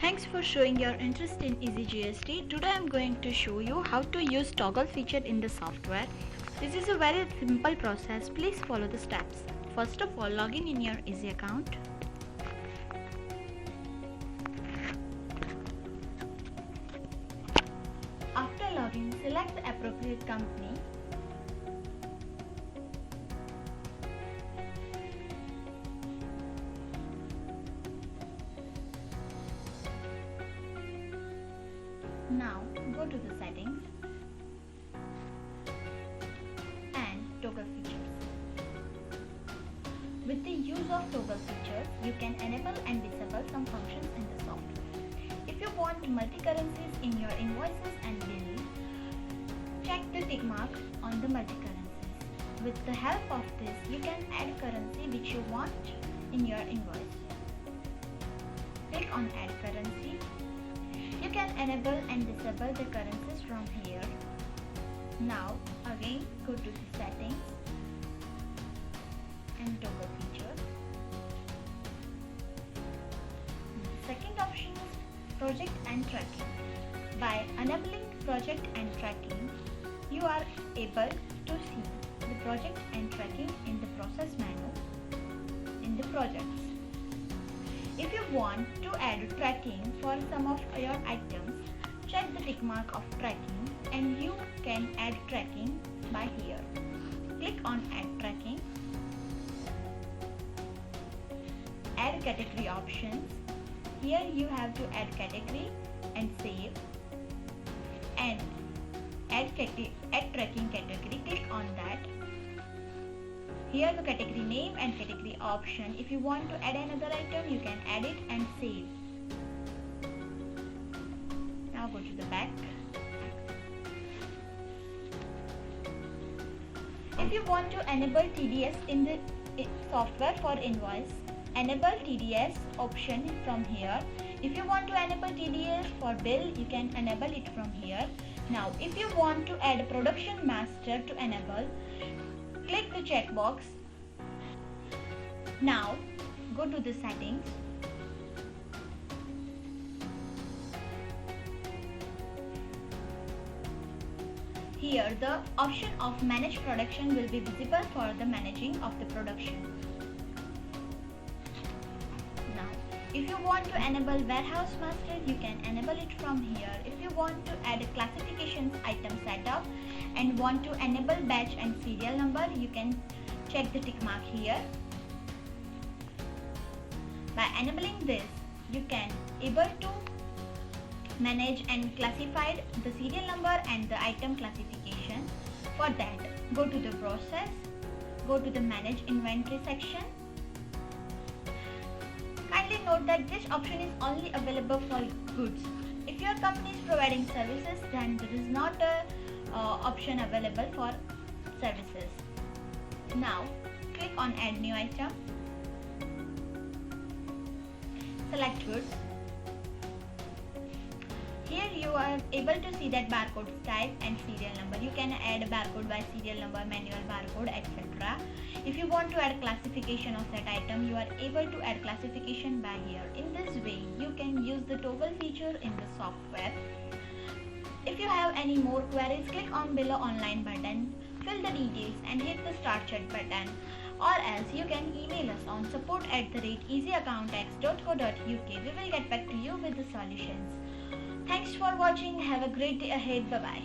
Thanks for showing your interest in EasyGST. Today I am going to show you how to use toggle feature in the software. This is a very simple process. Please follow the steps. First of all, log in your Easy account. After login, select the appropriate company. Now go to the settings and toggle features. With the use of toggle features, you can enable and disable some functions in the software. If you want multi-currencies in your invoices and bills, check the tick mark on the multi-currencies. With the help of this, you can add currency which you want in your invoice. Click on Add Currency. You can enable and disable the currencies from here. Now again go to the settings and toggle features. The second option is project and tracking. By enabling project and tracking, you are able to see the project and tracking in the process menu in the projects. If you want to add tracking for some of your items, check the tick mark of tracking and you can add tracking by here. Click on Add Tracking. Add category options. Here you have to add category and save and add tracking category. Click on that. Here the category name and category option. If you want to add another item, you can add it and save. Now go to the back. If you want to enable TDS in the software for invoice, enable TDS option from here. If you want to enable TDS for bill, you can enable it from here. Now if you want to add production master to enable, click the checkbox. Now go to the settings. Here the option of manage production will be visible for the managing of the production. Now if you want to enable warehouse master, you can enable it from here. If you want to add a classifications item setup and want to enable batch and serial number, you can check the tick mark here. By enabling this, you can able to manage and classify the serial number and the item classification. For that, go to the process, go to the manage inventory section. Kindly note that this option is only available for goods. If your company is providing services, then there is not a option available for services. Now click on Add New Item. Select goods. Here you are able to see that barcode type and serial number. You can add a barcode by serial number, manual barcode, etc. If you want to add classification of that item, you are able to add classification by here. In this way, you can use the toggle feature in the software. If you have any more queries, click on below online button, fill the details and hit the start chat button, or else you can email us on support@easyaccountx.co.uk. We will get back to you with the solutions. Thanks for watching. Have a great day ahead. Bye bye.